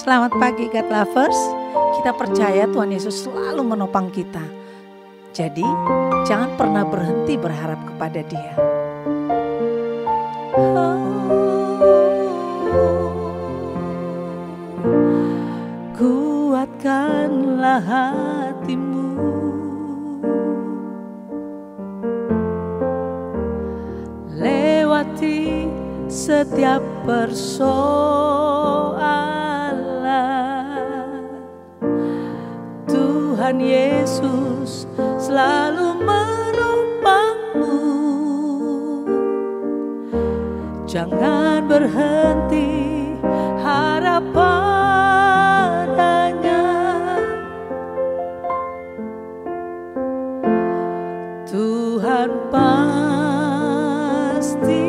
Selamat pagi God Lovers. Kita percaya Tuhan Yesus selalu menopang kita. Jadi jangan pernah berhenti berharap kepada Dia. Kuatkanlah hatimu, lewati setiap persoalan. Tuhan Yesus selalu menopangmu. Jangan berhenti harap padanya. Tuhan pasti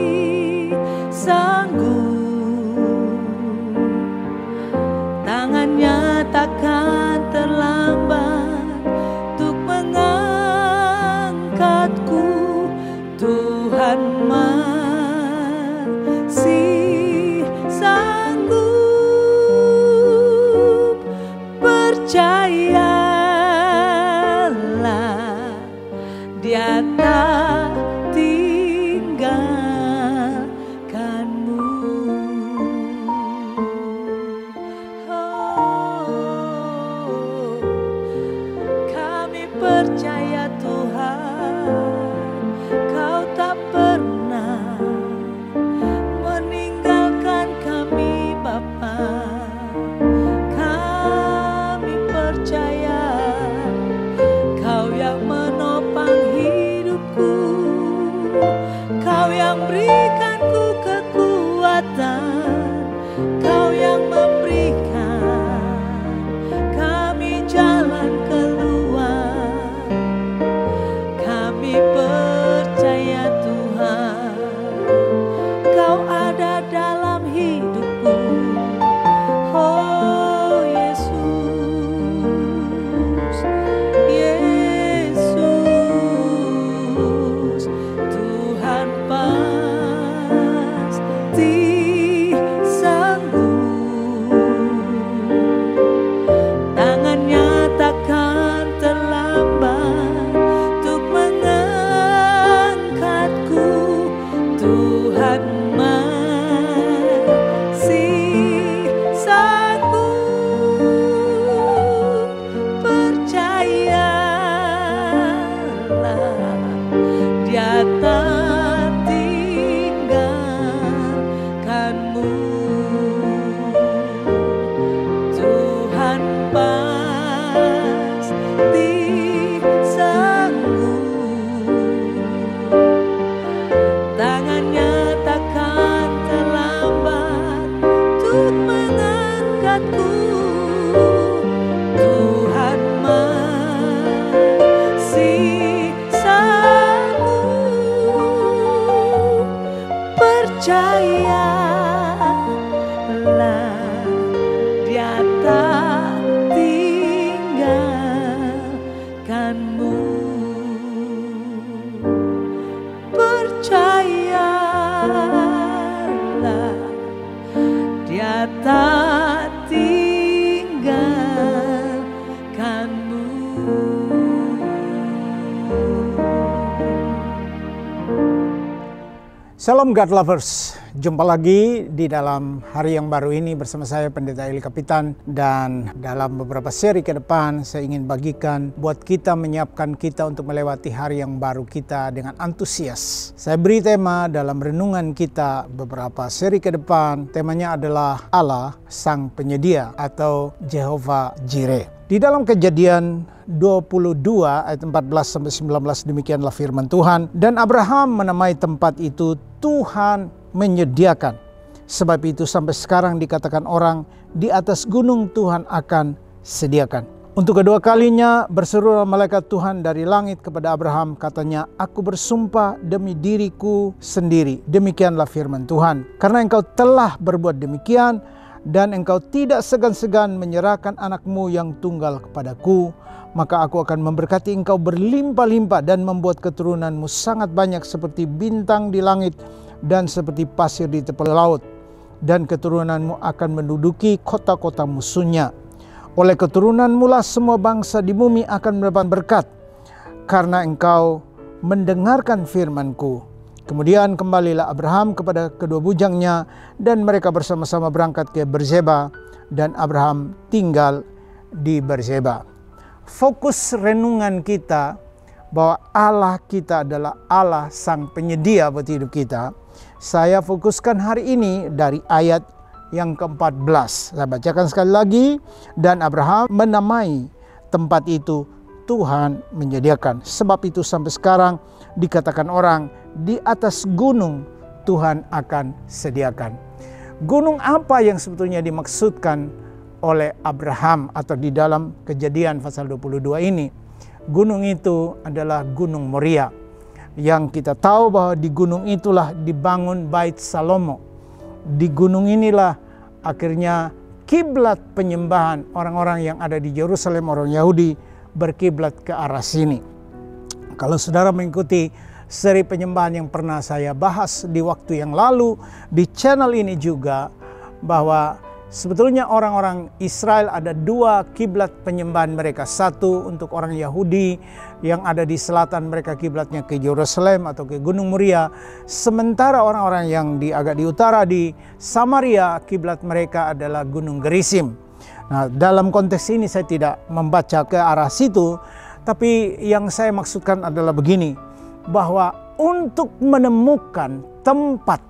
sanggup, tangannya takkan terlambat untuk mengangkatku. Tuhan masih sanggup, percayalah Dia tak tinggalkanmu. Kami percaya Tuhan, Kau tak pernah meninggalkan kami Bapa. Kami percaya Kau yang menopang hidupku, Kau yang berikanku kekuatan, Kau yang memberikan kami jalan keluar. Kami percaya Tuhan, Kau ada dalam hidupku. Oh Yesus, Yesus, Tuhan pasti sanggup, tangannya takkan terlambat untuk mengangkatku. Tuhan masih sanggup, percayalah Dia tak tinggalkanmu. Tuhan pasti sanggup, tangannya takkan terlambat untuk mengangkatku. Tuhan masih sanggup, percayalah Dia tak tinggalkanmu. Percayalah Dia tak tinggalkanmu. Shalom God Lovers, jumpa lagi di dalam hari yang baru ini bersama saya Pendeta Eli Kapitan. Dan dalam beberapa seri ke depan saya ingin bagikan buat kita, menyiapkan kita untuk melewati hari yang baru kita dengan antusias. Saya beri tema dalam renungan kita beberapa seri ke depan, temanya adalah Allah Sang Penyedia atau Jehovah Jireh. Di dalam Kejadian 22 ayat 14-19 demikianlah firman Tuhan. Dan Abraham menamai tempat itu Tuhan menyediakan. Sebab itu sampai sekarang dikatakan orang, di atas gunung Tuhan akan sediakan. Untuk kedua kalinya berseru malaikat Tuhan dari langit kepada Abraham, katanya, aku bersumpah demi diriku sendiri. Demikianlah firman Tuhan. Karena engkau telah berbuat demikian, dan engkau tidak segan-segan menyerahkan anakmu yang tunggal kepadaku, maka aku akan memberkati engkau berlimpah-limpah dan membuat keturunanmu sangat banyak seperti bintang di langit dan seperti pasir di tepi laut. dan keturunanmu akan menduduki kota-kota musuhnya. Oleh keturunanmu lah semua bangsa di bumi akan mendapat berkat, karena engkau mendengarkan firman-Ku. Kemudian kembalilah Abraham kepada kedua bujangnya, dan mereka bersama-sama berangkat ke Berseba, dan Abraham tinggal di Berseba. Fokus renungan kita bahwa Allah kita adalah Allah sang penyedia buat hidup kita. Saya fokuskan hari ini dari ayat yang ke-14. Saya bacakan sekali lagi. Dan Abraham menamai tempat itu Tuhan menyediakan. Sebab itu sampai sekarang dikatakan orang, di atas gunung Tuhan akan sediakan. Gunung apa yang sebetulnya dimaksudkan oleh Abraham atau di dalam Kejadian pasal 22 ini? Gunung itu adalah Gunung Moria, yang kita tahu bahwa di gunung itulah dibangun Bait Salomo. Di gunung inilah akhirnya kiblat penyembahan orang-orang yang ada di Yerusalem, orang Yahudi, berkiblat ke arah sini. Kalau saudara mengikuti seri penyembahan yang pernah saya bahas di waktu yang lalu di channel ini juga, bahwa sebetulnya orang-orang Israel ada dua kiblat penyembahan mereka. Satu untuk orang Yahudi yang ada di selatan, mereka kiblatnya ke Yerusalem atau ke Gunung Moria. Sementara orang-orang yang agak di utara di Samaria, kiblat mereka adalah Gunung Gerizim. Nah, dalam konteks ini saya tidak membaca ke arah situ, tapi yang saya maksudkan adalah begini, bahwa untuk menemukan tempat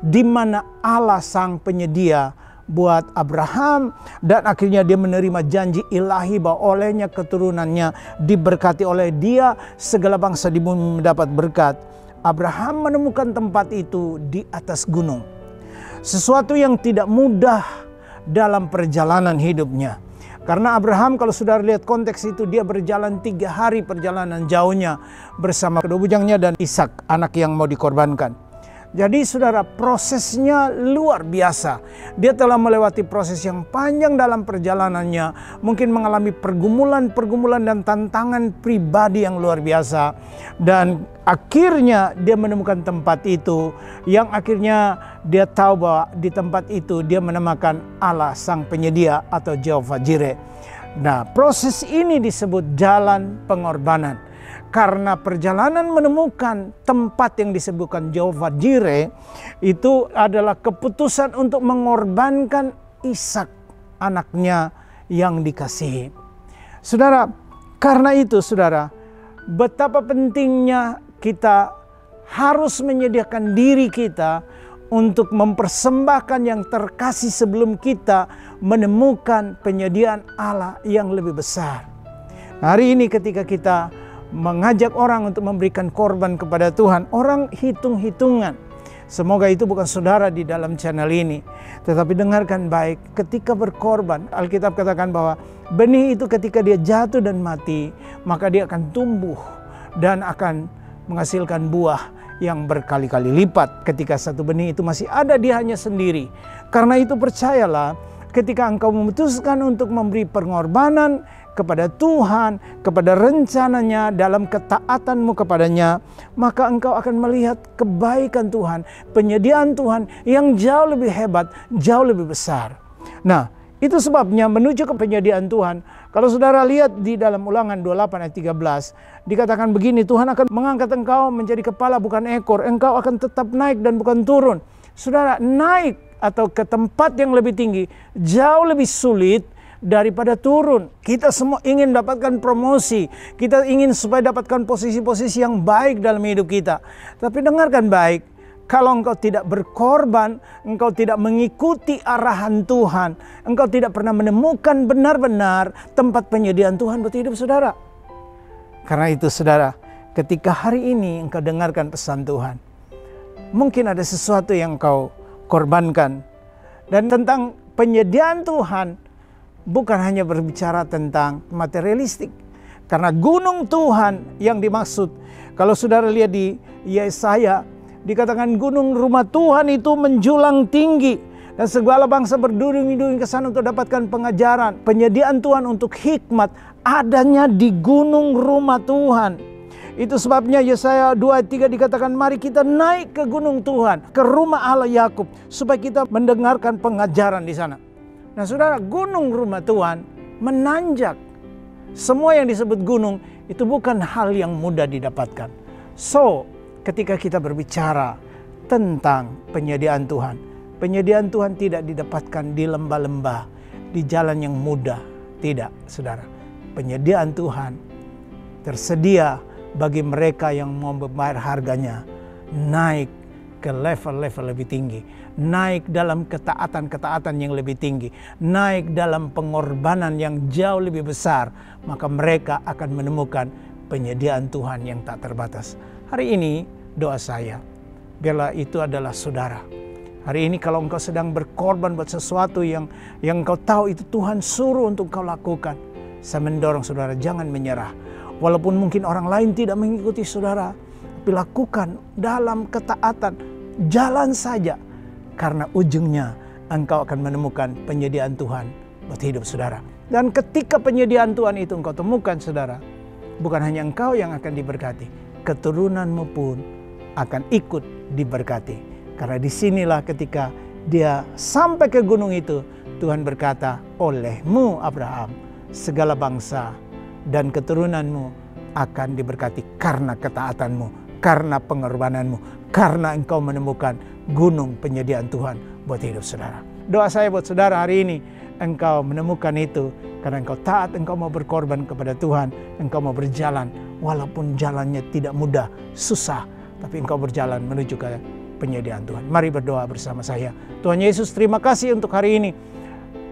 di mana Allah sang penyedia buat Abraham, dan akhirnya dia menerima janji ilahi bahwa olehnya keturunannya diberkati, oleh dia segala bangsa di bumi mendapat berkat. Abraham menemukan tempat itu di atas gunung. Sesuatu yang tidak mudah dalam perjalanan hidupnya. Karena Abraham, kalau sudah lihat konteks itu, dia berjalan 3 hari perjalanan jauhnya bersama kedua bujangnya dan Ishak, anak yang mau dikorbankan. Jadi saudara, prosesnya luar biasa. Dia telah melewati proses yang panjang dalam perjalanannya. Mungkin mengalami pergumulan-pergumulan dan tantangan pribadi yang luar biasa. Dan akhirnya dia menemukan tempat itu, yang akhirnya dia tahu bahwa di tempat itu dia menemukan Allah sang penyedia atau Jehovah Jireh. Nah, proses ini disebut jalan pengorbanan. Karena perjalanan menemukan tempat yang disebutkan Jehovah Jireh itu adalah keputusan untuk mengorbankan Ishak, anaknya yang dikasihi. Saudara, karena itu saudara, betapa pentingnya kita harus menyediakan diri kita untuk mempersembahkan yang terkasih sebelum kita menemukan penyediaan Allah yang lebih besar. Hari ini ketika kita mengajak orang untuk memberikan korban kepada Tuhan, orang hitung-hitungan. Semoga itu bukan saudara di dalam channel ini. Tetapi dengarkan baik, ketika berkorban, Alkitab katakan bahwa benih itu ketika dia jatuh dan mati, maka dia akan tumbuh dan akan menghasilkan buah yang berkali-kali lipat. Ketika satu benih itu masih ada, dia hanya sendiri. Karena itu percayalah, ketika engkau memutuskan untuk memberi pengorbanan kepada Tuhan, kepada rencananya, dalam ketaatanmu kepadanya, maka engkau akan melihat kebaikan Tuhan, penyediaan Tuhan yang jauh lebih hebat, jauh lebih besar. Nah, itu sebabnya menuju ke penyediaan Tuhan. Kalau saudara lihat di dalam Ulangan 28 ayat 13, dikatakan begini, Tuhan akan mengangkat engkau menjadi kepala bukan ekor, engkau akan tetap naik dan bukan turun. Saudara, naik atau ke tempat yang lebih tinggi jauh lebih sulit daripada turun. Kita semua ingin dapatkan promosi, kita ingin supaya dapatkan posisi-posisi yang baik dalam hidup kita. Tapi dengarkan baik, kalau engkau tidak berkorban, engkau tidak mengikuti arahan Tuhan, engkau tidak pernah menemukan benar-benar tempat penyediaan Tuhan buat hidup saudara. Karena itu saudara, ketika hari ini engkau dengarkan pesan Tuhan, mungkin ada sesuatu yang engkau korbankan. Dan tentang penyediaan Tuhan bukan hanya berbicara tentang materialistik. Karena gunung Tuhan yang dimaksud, kalau saudara lihat di Yesaya, dikatakan gunung rumah Tuhan itu menjulang tinggi, dan segala bangsa berduyun-duyun ke sana untuk dapatkan pengajaran. Penyediaan Tuhan untuk hikmat adanya di gunung rumah Tuhan. Itu sebabnya Yesaya 2 ayat 3 dikatakan, mari kita naik ke gunung Tuhan, ke rumah Allah Yakub, supaya kita mendengarkan pengajaran di sana. Nah saudara, gunung rumah Tuhan menanjak. Semua yang disebut gunung itu bukan hal yang mudah didapatkan. So, ketika kita berbicara tentang penyediaan Tuhan, penyediaan Tuhan tidak didapatkan di lembah-lembah, di jalan yang mudah. Tidak, saudara. Penyediaan Tuhan tersedia bagi mereka yang mau membayar harganya, naik ke level-level lebih tinggi, naik dalam ketaatan-ketaatan yang lebih tinggi, naik dalam pengorbanan yang jauh lebih besar, maka mereka akan menemukan penyediaan Tuhan yang tak terbatas. Hari ini doa saya, biarlah itu adalah saudara. Hari ini kalau engkau sedang berkorban buat sesuatu yang engkau tahu itu Tuhan suruh untuk kau lakukan, saya mendorong saudara jangan menyerah. Walaupun mungkin orang lain tidak mengikuti saudara, tapi lakukan dalam ketaatan, jalan saja. Karena ujungnya engkau akan menemukan penyediaan Tuhan buat hidup saudara. Dan ketika penyediaan Tuhan itu engkau temukan saudara, bukan hanya engkau yang akan diberkati, keturunanmu pun akan ikut diberkati. Karena disinilah ketika dia sampai ke gunung itu, Tuhan berkata, olehmu Abraham, segala bangsa dan keturunanmu akan diberkati karena ketaatanmu, karena pengorbananmu, karena engkau menemukan gunung penyediaan Tuhan buat hidup saudara. Doa saya buat saudara hari ini, engkau menemukan itu karena engkau taat, engkau mau berkorban kepada Tuhan, engkau mau berjalan walaupun jalannya tidak mudah, susah, tapi engkau berjalan menuju ke penyediaan Tuhan. Mari berdoa bersama saya. Tuhan Yesus, terima kasih untuk hari ini.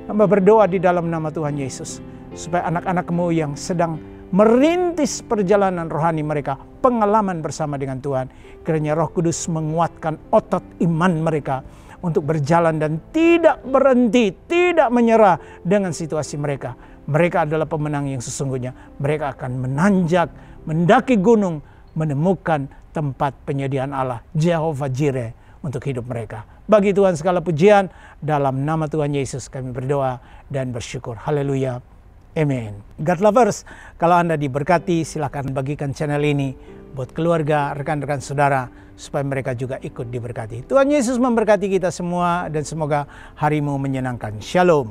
Hamba berdoa di dalam nama Tuhan Yesus, supaya anak-anak-Mu yang sedang merintis perjalanan rohani mereka, pengalaman bersama dengan Tuhan, kiranya Roh Kudus menguatkan otot iman mereka untuk berjalan dan tidak berhenti, tidak menyerah dengan situasi mereka. Mereka adalah pemenang yang sesungguhnya. Mereka akan menanjak, mendaki gunung, menemukan tempat penyediaan Allah, Jehovah Jireh, untuk hidup mereka. Bagi Tuhan segala pujian, dalam nama Tuhan Yesus kami berdoa dan bersyukur. Haleluya. Amen. God lovers, kalau Anda diberkati, silakan bagikan channel ini buat keluarga, rekan-rekan saudara, supaya mereka juga ikut diberkati. Tuhan Yesus memberkati kita semua dan semoga harimu menyenangkan. Shalom.